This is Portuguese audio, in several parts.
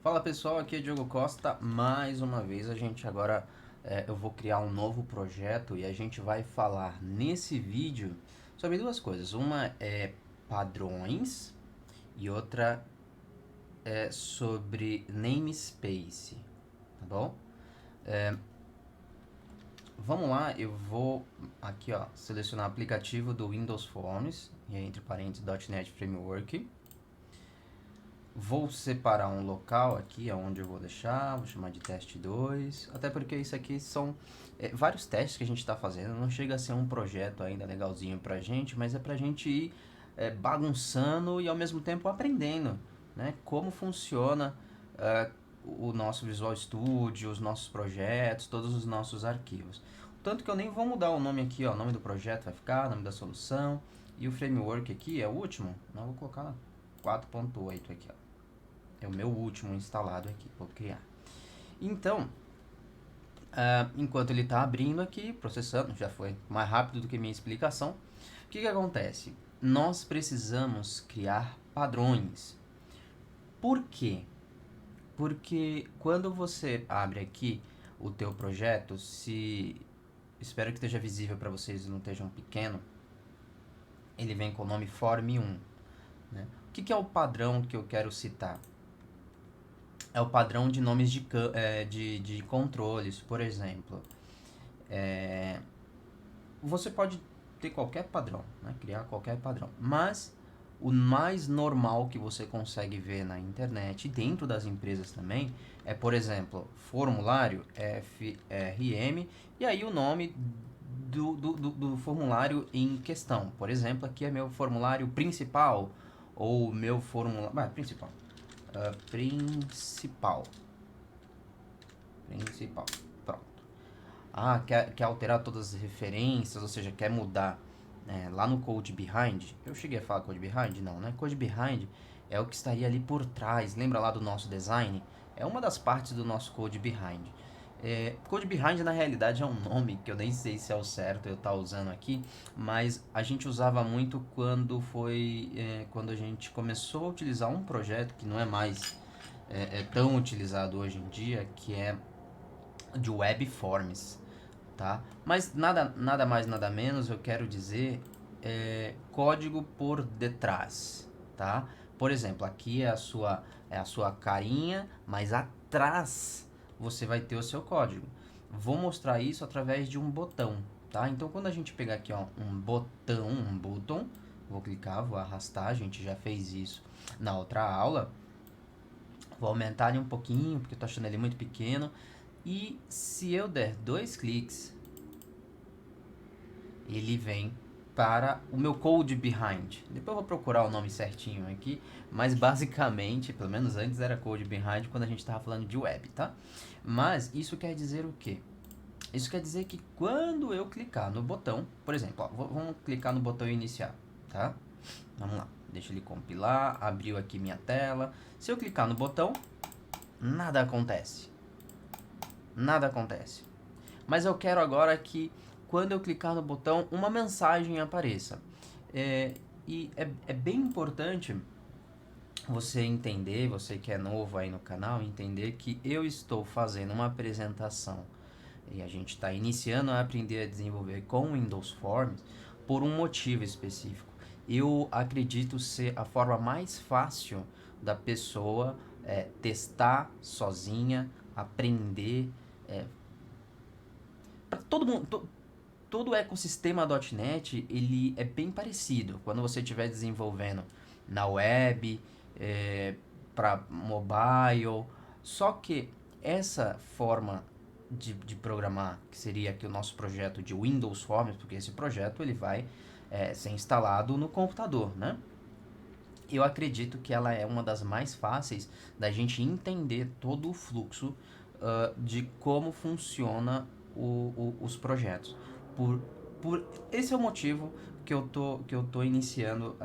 Fala pessoal, aqui é Diogo Costa. Mais uma vez a gente agora eu vou criar um novo projeto e a gente vai falar nesse vídeo sobre duas coisas. Uma é padrões e outra é sobre namespace, tá bom? Vamos lá, eu vou aqui ó selecionar aplicativo do Windows Forms e entre parênteses .NET Framework. Vou separar um local aqui, onde eu vou deixar, vou chamar de teste 2, até porque isso aqui são vários testes que a gente está fazendo, não chega a ser um projeto ainda legalzinho pra gente, mas é pra gente ir bagunçando e ao mesmo tempo aprendendo, né, como funciona o nosso Visual Studio, os nossos projetos, todos os nossos arquivos. Tanto que eu nem vou mudar o nome aqui, ó, o nome do projeto vai ficar, o nome da solução, e o framework aqui é o último, não, vou colocar 4.8 aqui, ó. É o meu último instalado aqui, vou criar. Então, enquanto ele está abrindo aqui, processando, já foi mais rápido do que minha explicação. O que acontece? Nós precisamos criar padrões. Por quê? Porque quando você abre aqui o teu projeto, se espero que esteja visível para vocês e não estejam pequeno, ele vem com o nome Form 1. Né? O que é o padrão que eu quero citar? É o padrão de nomes de controles, por exemplo. Você pode ter qualquer padrão, né? Criar qualquer padrão, mas o mais normal que você consegue ver na internet e dentro das empresas também é, por exemplo, formulário FRM e aí o nome do formulário em questão. Por exemplo, aqui é meu formulário principal ou meu formulário... principal. Principal. Principal. Pronto. Quer alterar todas as referências, ou seja, quer mudar lá no Code Behind. Eu cheguei a falar Code Behind? Não, né? Code Behind é o que estaria ali por trás. Lembra lá do nosso design? É uma das partes do nosso Code Behind. Code Behind na realidade é um nome que eu nem sei se é o certo eu estar usando aqui, mas a gente usava muito quando a gente começou a utilizar um projeto que não é mais tão utilizado hoje em dia, que é de Web Forms, tá? Mas nada mais, nada menos, eu quero dizer código por detrás, tá? Por exemplo, aqui é a sua carinha, mas atrás você vai ter o seu código. Vou mostrar isso através de um botão, tá? Então, quando a gente pegar aqui, ó, um botão, vou clicar, vou arrastar, a gente já fez isso na outra aula. Vou aumentar ele um pouquinho, porque eu tô achando ele muito pequeno. E se eu der 2 cliques, ele vem para o meu code behind. Depois eu vou procurar o nome certinho aqui, mas basicamente, pelo menos antes era code behind quando a gente estava falando de web, tá? Mas isso quer dizer o quê? Isso quer dizer que quando eu clicar no botão, por exemplo, ó, vamos clicar no botão iniciar, tá? Vamos lá, deixa ele compilar, abriu aqui minha tela. Se eu clicar no botão, nada acontece. Nada acontece. Mas eu quero agora que quando eu clicar no botão, uma mensagem apareça. É bem importante você entender, você que é novo aí no canal, entender que eu estou fazendo uma apresentação e a gente está iniciando a aprender a desenvolver com Windows Forms por um motivo específico. Eu acredito ser a forma mais fácil da pessoa testar sozinha, aprender. Para todo mundo, todo o ecossistema .NET ele é bem parecido quando você estiver desenvolvendo na web, para mobile. Só que essa forma de programar, que seria aqui o nosso projeto de Windows Forms, porque esse projeto ele vai ser instalado no computador, né? Eu acredito que ela é uma das mais fáceis da gente entender todo o fluxo de como funciona os projetos. Por, esse é o motivo que eu tô iniciando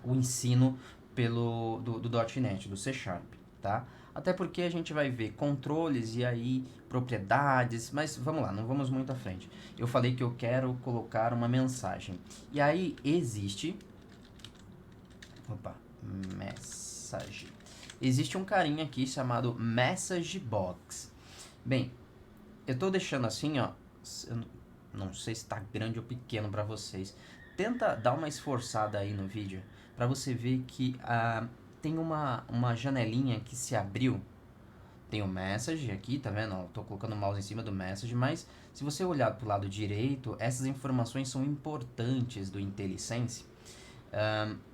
o ensino do .NET, do C Sharp, tá? Até porque a gente vai ver controles e aí propriedades, mas vamos lá, não vamos muito à frente. Eu falei que eu quero colocar uma mensagem. E aí existe... Opa, mensagem. existe um carinha aqui chamado Message Box. Bem, eu tô deixando assim, ó, eu não sei se tá grande ou pequeno para vocês. Tenta dar uma esforçada aí no vídeo para você ver que tem uma janelinha que se abriu. Tem o Message aqui, tá vendo? Eu tô colocando o mouse em cima do Message, mas se você olhar pro lado direito, essas informações são importantes do IntelliSense.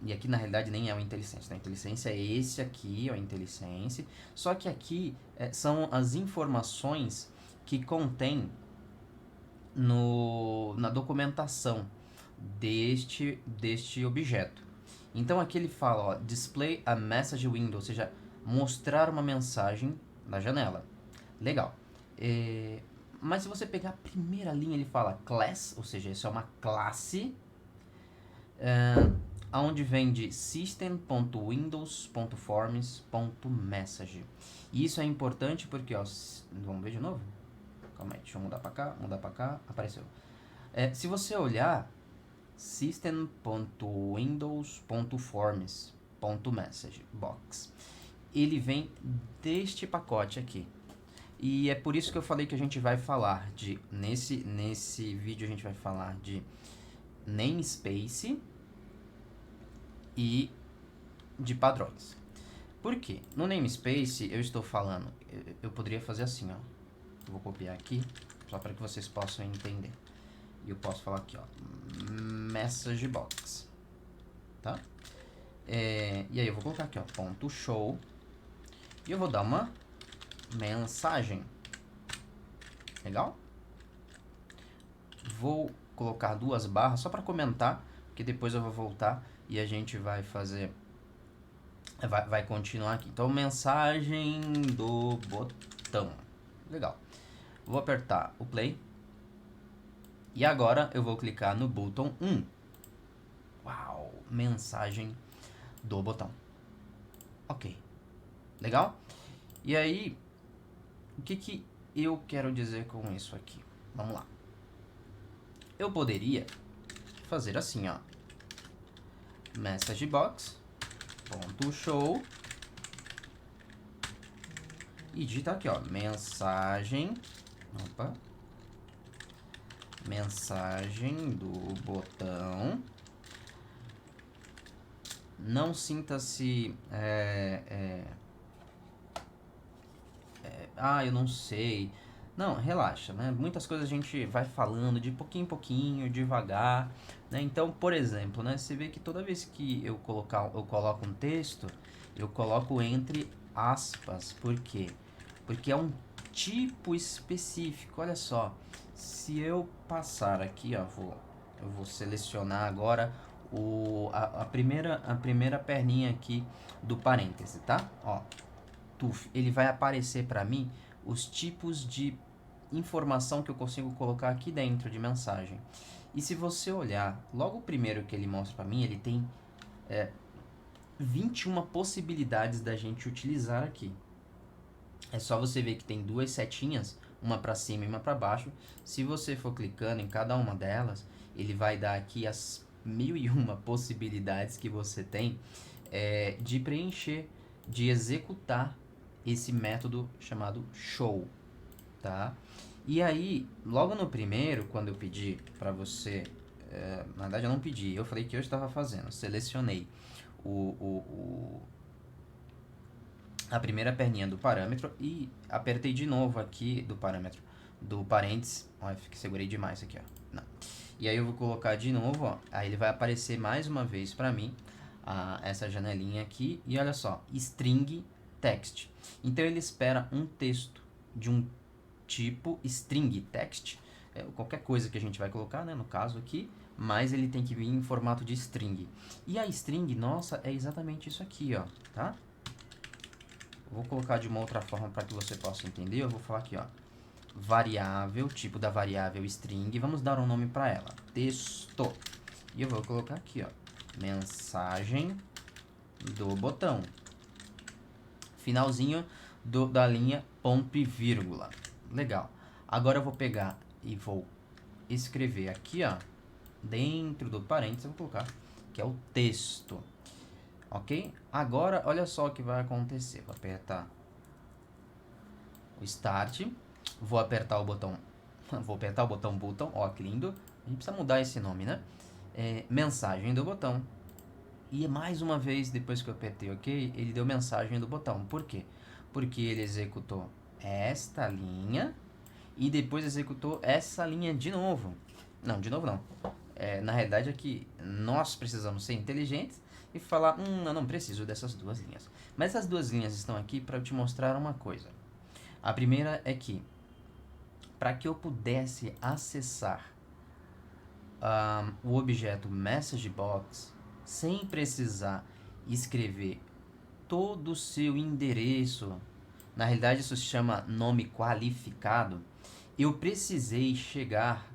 E aqui na realidade nem é o IntelliSense, né? O IntelliSense é esse aqui, o IntelliSense. Só que aqui são as informações que contém na documentação deste objeto. Então aqui ele fala, ó, display a message window, ou seja, mostrar uma mensagem na janela. Legal. Mas se você pegar a primeira linha, ele fala class, ou seja, isso é uma classe, onde vem de system.windows.forms.message. E isso é importante porque, ó, vamos ver de novo? Calma aí, deixa eu mudar pra cá, apareceu. Se você olhar, system.windows.forms.message box, ele vem deste pacote aqui. E é por isso que eu falei que a gente vai falar de, nesse vídeo a gente vai falar de namespace e de padrões. Por quê? No namespace eu estou falando, eu poderia fazer assim, ó. Eu vou copiar aqui, só para que vocês possam entender. E eu posso falar aqui, ó, message box, tá? E aí eu vou colocar aqui, ó, ponto show, e eu vou dar uma mensagem. Legal? Vou colocar 2 barras só para comentar, porque depois eu vou voltar e a gente vai fazer, vai continuar aqui. Então, mensagem do botão. Legal. Vou apertar o play. E agora eu vou clicar no botão 1. Uau! Mensagem do botão. Ok. Legal? E aí, o que eu quero dizer com isso aqui? Vamos lá. Eu poderia fazer assim, ó. Message box, ponto show. E digitar aqui, ó. Mensagem. Opa. Mensagem do botão. Não sinta-se eu não sei. Não, relaxa, né? Muitas coisas a gente vai falando de pouquinho em pouquinho, devagar, né? Então, por exemplo, né? Você vê que toda vez que eu coloco um texto, eu coloco entre aspas. Por quê? Porque é um tipo específico. Olha só, se eu passar aqui, ó, eu vou selecionar agora a primeira perninha aqui do parêntese, tá? Ó, ele vai aparecer para mim os tipos de informação que eu consigo colocar aqui dentro de mensagem. E se você olhar, logo o primeiro que ele mostra para mim, ele tem 21 possibilidades da gente utilizar aqui. É só você ver que tem 2 setinhas, uma para cima e uma para baixo. Se você for clicando em cada uma delas, ele vai dar aqui as 1001 possibilidades que você tem de preencher, de executar esse método chamado show, tá? E aí, logo no primeiro, quando eu pedi para você, na verdade eu não pedi, eu falei que eu estava fazendo, selecionei a primeira perninha do parâmetro e apertei de novo aqui do parâmetro, do parênteses, olha, segurei demais aqui, ó, não. E aí eu vou colocar de novo, ó, aí ele vai aparecer mais uma vez para mim, essa janelinha aqui, e olha só, string text. Então ele espera um texto de um tipo string text, qualquer coisa que a gente vai colocar, né, no caso aqui, mas ele tem que vir em formato de string. E a string, nossa, é exatamente isso aqui, ó, tá? Vou colocar de uma outra forma para que você possa entender. Eu vou falar aqui, ó, variável, tipo da variável string, vamos dar um nome para ela, texto. E eu vou colocar aqui, ó, mensagem do botão. Finalzinho da linha ponto e vírgula. Legal. Agora eu vou pegar e vou escrever aqui, ó, dentro do parênteses, eu vou colocar que é o texto. ok? Agora, olha só o que vai acontecer. Vou apertar o Start, vou apertar o botão, vou apertar o botão Button, ó que lindo. A gente precisa mudar esse nome, né? Mensagem do botão. E mais uma vez, depois que eu apertei OK, ele deu mensagem do botão. Por quê? Porque ele executou esta linha e depois executou essa linha de novo. Não, de novo não. Na realidade é que nós precisamos ser inteligentes e falar, eu não preciso dessas duas linhas. Mas essas duas linhas estão aqui para te mostrar uma coisa. A primeira é que, para que eu pudesse acessar o objeto MessageBox sem precisar escrever todo o seu endereço, na realidade isso se chama nome qualificado, eu precisei chegar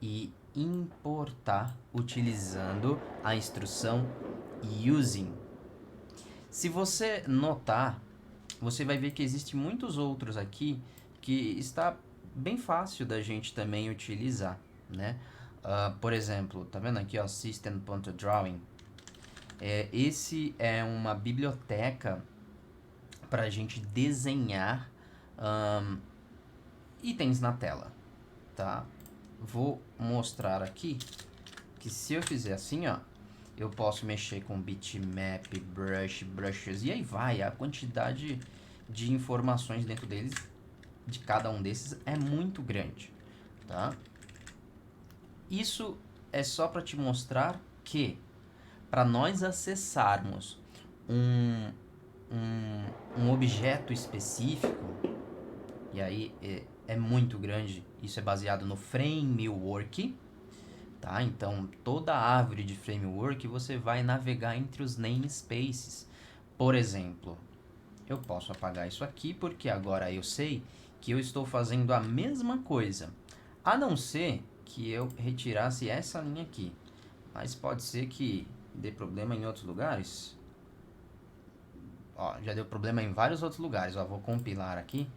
e importar utilizando a instrução using. Se você notar, você vai ver que existe muitos outros aqui que está bem fácil da gente também utilizar, né? Por exemplo, tá vendo aqui, ó, system.drawing. Esse é uma biblioteca para a gente desenhar itens na tela, tá? Vou mostrar aqui que se eu fizer assim, ó, eu posso mexer com bitmap, brushes, e aí vai, a quantidade de informações dentro deles, de cada um desses, é muito grande, tá? Isso é só para te mostrar que, para nós acessarmos um, um objeto específico, e aí é muito grande, isso é baseado no framework, tá? Então, toda a árvore de framework você vai navegar entre os namespaces. Por exemplo, eu posso apagar isso aqui porque agora eu sei que eu estou fazendo a mesma coisa, a não ser que eu retirasse essa linha aqui. Mas pode ser que dê problema em outros lugares. Ó, já deu problema em vários outros lugares. Ó, vou compilar aqui.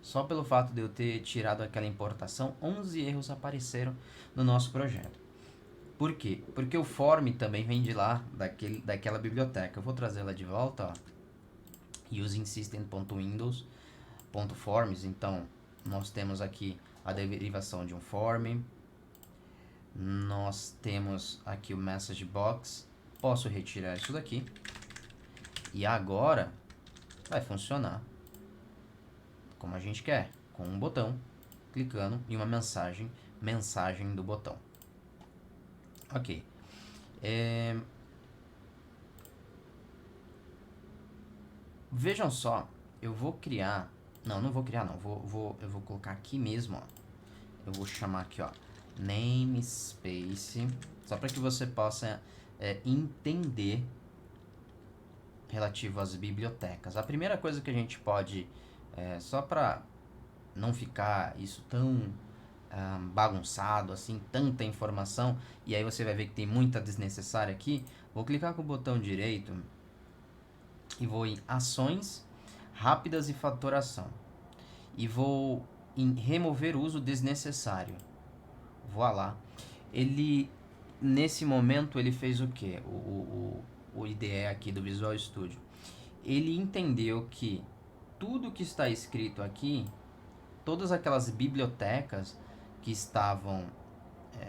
Só pelo fato de eu ter tirado aquela importação, 11 erros apareceram no nosso projeto. Por quê? Porque o form também vem de lá, daquela biblioteca. Eu vou trazê-la de volta, ó. Using system.windows.forms. Então, nós temos aqui a derivação de um form. Nós temos aqui o message box. Posso retirar isso daqui. E agora vai funcionar como a gente quer, com um botão, clicando em uma mensagem do botão. Ok. Vejam só, eu vou criar... Não vou criar não, eu vou colocar aqui mesmo, ó. Eu vou chamar aqui, ó, namespace, só para que você possa entender relativo às bibliotecas. A primeira coisa que a gente pode, só para não ficar isso tão bagunçado, assim, tanta informação, e aí você vai ver que tem muita desnecessária aqui, vou clicar com o botão direito e vou em ações rápidas e fatoração. E vou em remover uso desnecessário. Voilá. Ele, nesse momento, ele fez o que? O IDE aqui do Visual Studio. Ele entendeu que tudo que está escrito aqui, todas aquelas bibliotecas que estavam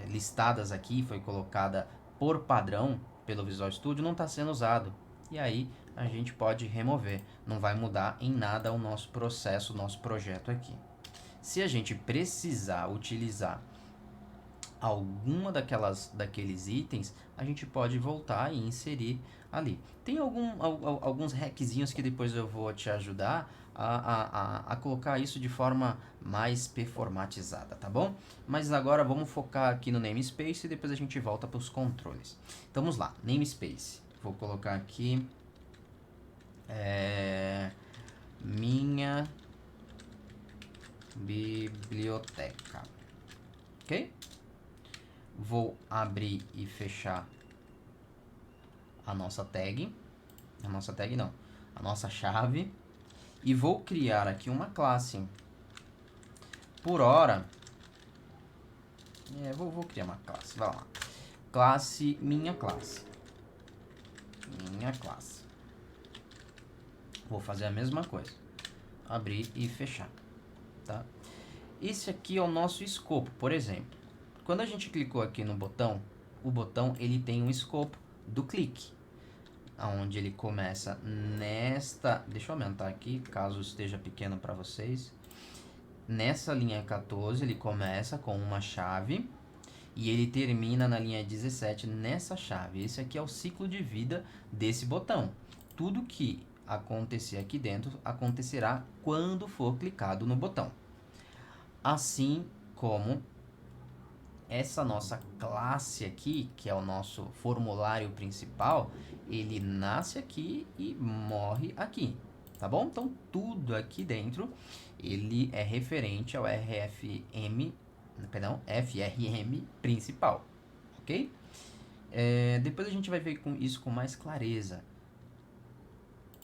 listadas aqui, foi colocada por padrão pelo Visual Studio, não está sendo usado. E aí a gente pode remover. Não vai mudar em nada o nosso processo, o nosso projeto aqui. Se a gente precisar utilizar alguma daqueles itens, a gente pode voltar e inserir ali. Tem alguns hackzinhos que depois eu vou te ajudar a colocar isso de forma mais performatizada, tá bom? Mas agora vamos focar aqui no namespace e depois a gente volta para os controles. Então vamos lá, namespace. Vou colocar aqui minha biblioteca, ok? Vou abrir e fechar a nossa tag, a nossa chave, e vou criar aqui uma classe. Por hora, vou criar uma classe, vai lá, classe, minha classe. minha classe. Vou fazer a mesma coisa. Abrir e fechar, tá? Esse aqui é o nosso escopo, por exemplo. Quando a gente clicou aqui no botão, o botão ele tem um escopo do clique, onde ele começa nesta... Deixa eu aumentar aqui, caso esteja pequeno para vocês. Nessa linha 14, ele começa com uma chave e ele termina na linha 17 nessa chave. Esse aqui é o ciclo de vida desse botão. Tudo que acontecer aqui dentro acontecerá quando for clicado no botão. Assim como essa nossa classe aqui, que é o nosso formulário principal, ele nasce aqui e morre aqui, tá bom? Então, tudo aqui dentro, ele é referente ao FRM principal, ok? Depois a gente vai ver isso com mais clareza.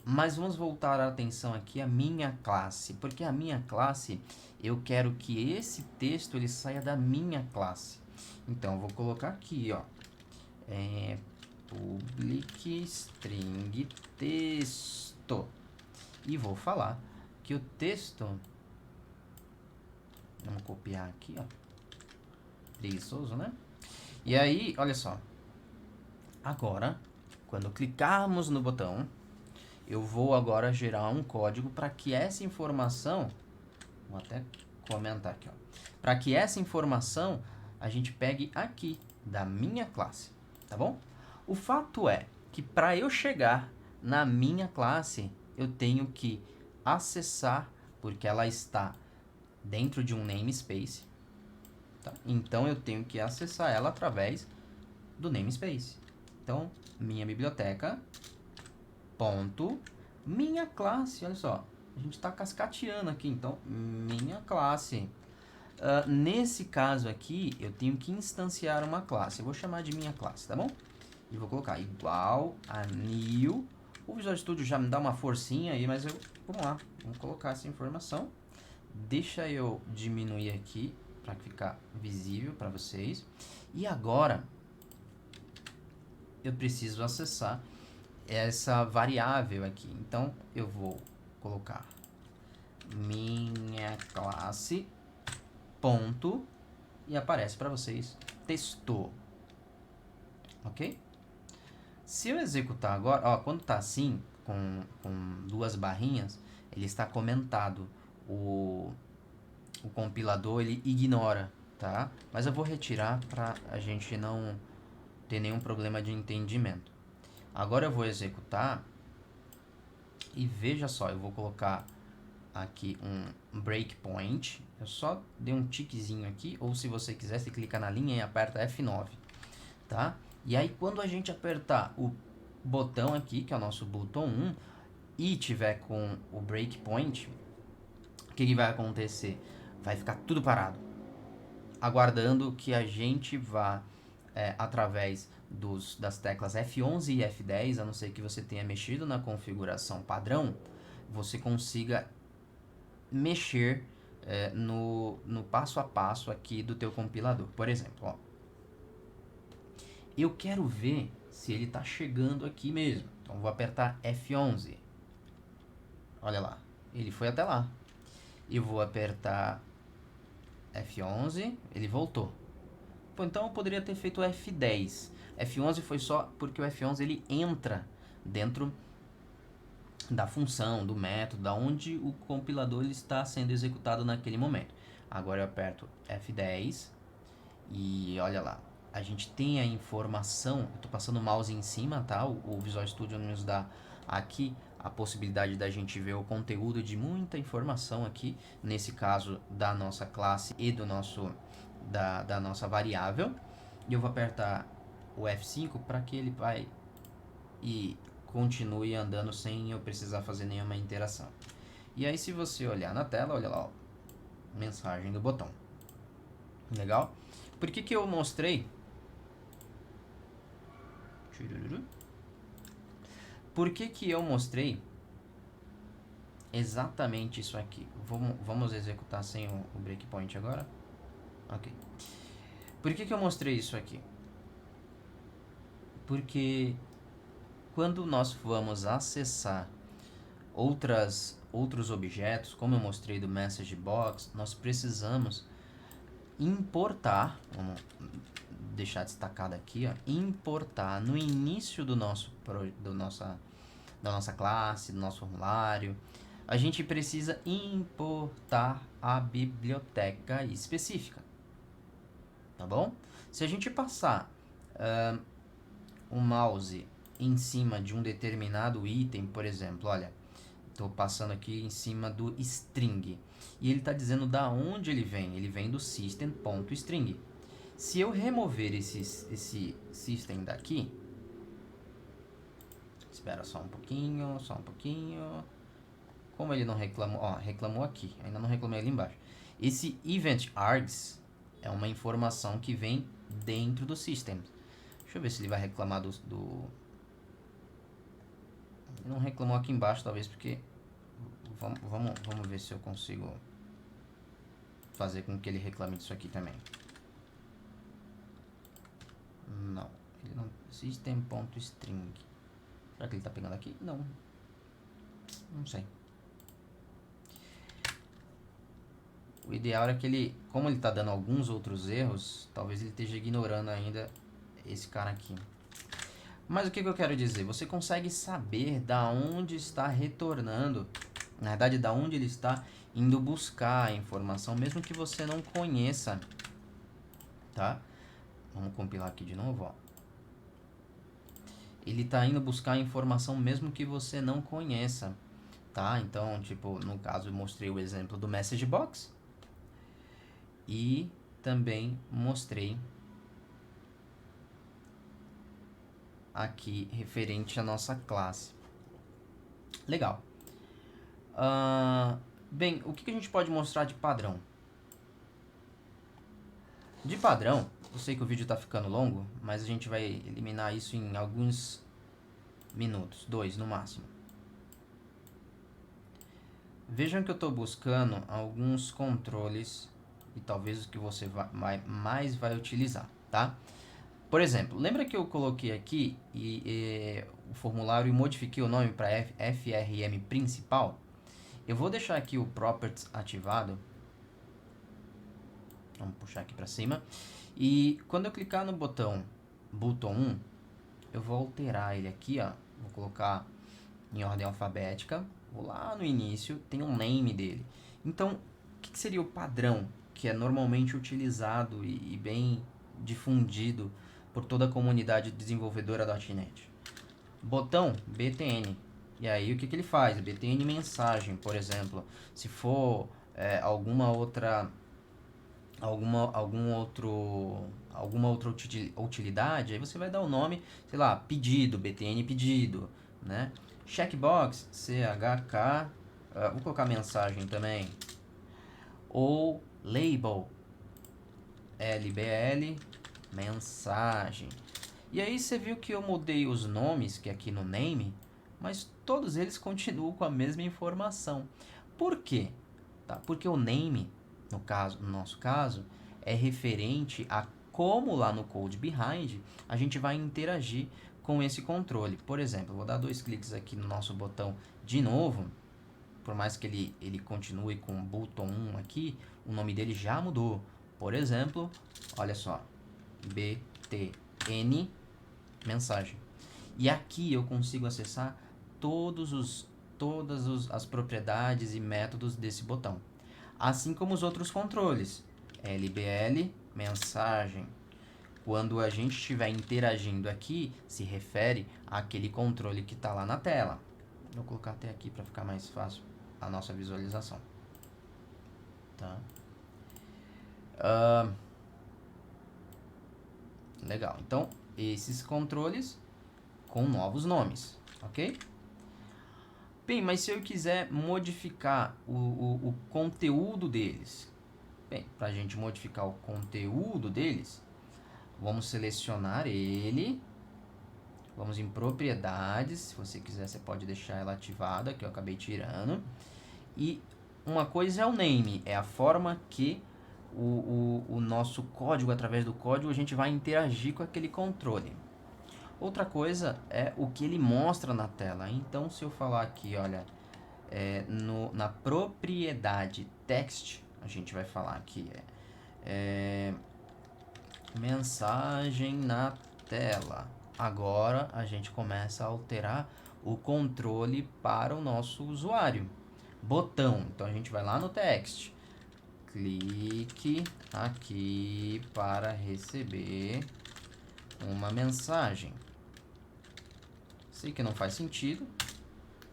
Mas vamos voltar a atenção aqui à minha classe, porque a minha classe, eu quero que esse texto ele saia da minha classe. Então, eu vou colocar aqui, ó, public string texto. E vou falar que o texto, vamos copiar aqui, ó, preguiçoso, né? E aí, olha só, agora, quando clicarmos no botão, eu vou agora gerar um código para que essa informação, vou até comentar aqui, ó, para que essa informação a gente pegue aqui da minha classe, tá bom? O fato é que para eu chegar na minha classe, eu tenho que acessar, porque ela está dentro de um namespace, tá? Então eu tenho que acessar ela através do namespace. Então, minha biblioteca ponto minha classe, olha só, a gente está cascateando aqui, então minha classe. Nesse caso aqui, eu tenho que instanciar uma classe, eu vou chamar de minha classe, tá bom? E vou colocar igual a new. O Visual Studio já me dá uma forcinha aí, mas vamos lá, vamos colocar essa informação. Deixa eu diminuir aqui para ficar visível para vocês. E agora eu preciso acessar essa variável aqui. Então, eu vou colocar minha classe ponto e aparece para vocês texto. Ok? Se eu executar agora, ó, quando está assim, com duas barrinhas, ele está comentado. O compilador, ele ignora, tá? Mas eu vou retirar para a gente não ter nenhum problema de entendimento. Agora eu vou executar e veja só, eu vou colocar aqui um breakpoint. Eu só dei um tiquezinho aqui, ou se você quiser, você clica na linha e aperta F9, tá? E aí quando a gente apertar o botão aqui, que é o nosso botão 1, e tiver com o breakpoint, o que vai acontecer? Vai ficar tudo parado, aguardando que a gente vá através das teclas F11 e F10, a não ser que você tenha mexido na configuração padrão, você consiga mexer no passo a passo aqui do teu compilador. Por exemplo, ó, eu quero ver se ele está chegando aqui mesmo. Então, vou apertar F11. Olha lá, ele foi até lá. Eu vou apertar F11, ele voltou. Pô, então eu poderia ter feito F10. F11 foi só porque o F11 ele entra dentro da função, do método, da onde o compilador ele está sendo executado naquele momento. Agora eu aperto F10 e olha lá, a gente tem a informação, eu estou passando o mouse em cima, tá? O Visual Studio nos dá aqui a possibilidade da gente ver o conteúdo de muita informação aqui, nesse caso da nossa classe e do nosso, da nossa variável. E eu vou apertar o F5 para que ele vai e continue andando sem eu precisar fazer nenhuma interação. E aí se você olhar na tela, olha lá, ó, mensagem do botão. Legal? Por que eu mostrei? Por que eu mostrei exatamente isso aqui? Vamos executar sem o breakpoint agora? Ok. Por que eu mostrei isso aqui? Porque quando nós vamos acessar outros objetos, como eu mostrei do Message Box, nós precisamos importar, vamos deixar destacado aqui, ó, importar no início da nossa classe, do nosso formulário, a gente precisa importar a biblioteca específica, tá bom? Se a gente passar o mouse em cima de um determinado item, por exemplo, olha, estou passando aqui em cima do string, e ele está dizendo da onde ele vem do system.string. Se eu remover esse system daqui, espera só um pouquinho, como ele não reclamou, ó, reclamou aqui, ainda não reclamei ali embaixo. Esse event args é uma informação que vem dentro do system. Deixa eu ver se ele vai reclamar do... Ele não reclamou aqui embaixo, talvez porque... Vamos ver se eu consigo fazer com que ele reclame disso aqui também. Não, ele não... System.string. Será que ele tá pegando aqui? Não. Não sei. O ideal era que ele, como ele está dando alguns outros erros, talvez ele esteja ignorando ainda esse cara aqui. Mas o que eu quero dizer? Você consegue saber da onde está retornando, na verdade, da onde ele está indo buscar a informação, mesmo que você não conheça, tá? Vamos compilar aqui de novo, ó. Ele está indo buscar a informação mesmo que você não conheça, tá? Então, tipo, no caso eu mostrei o exemplo do Message Box. E também mostrei aqui referente à nossa classe. Legal. Bem, o que a gente pode mostrar de padrão? De padrão, eu sei que o vídeo está ficando longo, mas a gente vai eliminar isso em alguns minutos, 2 no máximo. Vejam que eu estou buscando alguns controles e talvez os que você mais vai utilizar, tá? Por exemplo, lembra que eu coloquei aqui o formulário e modifiquei o nome para FRM principal? Eu vou deixar aqui o Properties ativado. Vamos puxar aqui para cima. E quando eu clicar no botão 1, eu vou alterar ele aqui, ó. Vou colocar em ordem alfabética. Vou lá no início, tem um name dele. Então, o que seria o padrão que é normalmente utilizado e bem difundido por toda a comunidade desenvolvedora .NET? Botão BTN. E aí o que ele faz? BTN mensagem, por exemplo. Se for alguma outra utilidade, aí você vai dar o nome, sei lá, pedido, BTN pedido, né? Checkbox, CHK, vou colocar mensagem também. Ou label, LBL, mensagem. E aí você viu que eu mudei os nomes, que é aqui no name, mas todos eles continuam com a mesma informação. Por quê? Tá? Porque o name, no nosso caso, é referente a como lá no code behind a gente vai interagir com esse controle. Por exemplo, eu vou dar 2 cliques aqui no nosso botão de novo. Por mais que ele continue com o botão 1 aqui, o nome dele já mudou. Por exemplo, olha só, BTN mensagem. E aqui eu consigo acessar todas as propriedades e métodos desse botão. Assim como os outros controles. LBL, mensagem. Quando a gente estiver interagindo aqui, se refere àquele controle que está lá na tela. Vou colocar até aqui para ficar mais fácil a nossa visualização. Tá? Legal. Então, esses controles com novos nomes, ok? Bem, mas se eu quiser modificar o conteúdo deles, bem, para a gente modificar o conteúdo deles, vamos selecionar ele, vamos em propriedades, se você quiser você pode deixar ela ativada, que eu acabei tirando, e uma coisa é o name, é a forma que o nosso código, através do código, a gente vai interagir com aquele controle. Outra coisa é o que ele mostra na tela. Então, se eu falar aqui, olha, na propriedade text, a gente vai falar aqui, mensagem na tela. Agora a gente começa a alterar o controle para o nosso usuário. Botão, então a gente vai lá no text, clique aqui para receber uma mensagem. Sei que não faz sentido,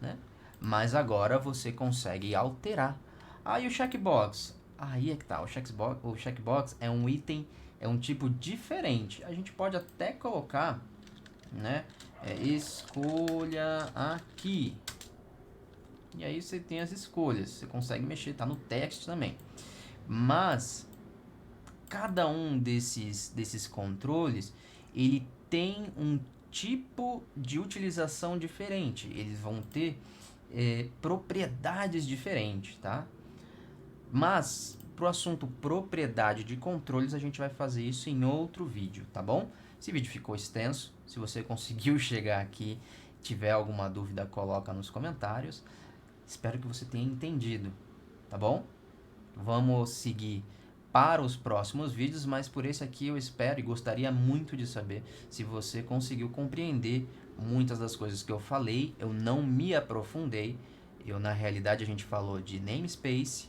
né? Mas agora você consegue alterar. Ah, e o checkbox? Aí é que tá, o checkbox é um item, é um tipo diferente. A gente pode até colocar, né? Escolha aqui. E aí você tem as escolhas, você consegue mexer, tá no text também. Mas cada um desses controles, ele tem um tipo de utilização diferente. Eles vão ter propriedades diferentes, tá? Mas pro assunto propriedade de controles, a gente vai fazer isso em outro vídeo, tá bom? Esse vídeo ficou extenso. Se você conseguiu chegar aqui, tiver alguma dúvida, coloca nos comentários. Espero que você tenha entendido, tá bom? Vamos seguir para os próximos vídeos, mas por esse aqui eu espero e gostaria muito de saber se você conseguiu compreender muitas das coisas que eu falei. Eu não me aprofundei, na realidade a gente falou de namespace,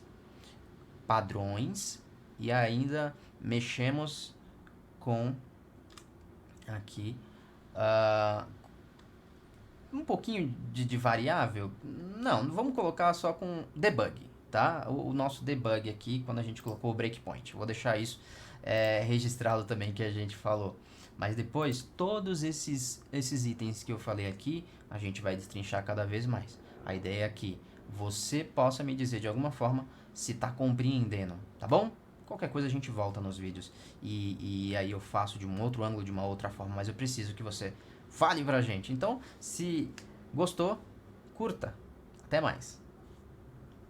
padrões e ainda mexemos com aqui um pouquinho de variável. Não, vamos colocar só com debug, tá? O nosso debug aqui, quando a gente colocou o breakpoint. Vou deixar isso registrado também que a gente falou. Mas depois, todos esses itens que eu falei aqui, a gente vai destrinchar cada vez mais. A ideia é que você possa me dizer de alguma forma se está compreendendo, tá bom? Qualquer coisa a gente volta nos vídeos e aí eu faço de um outro ângulo, de uma outra forma, mas eu preciso que você fale pra gente. Então, se gostou, curta. Até mais.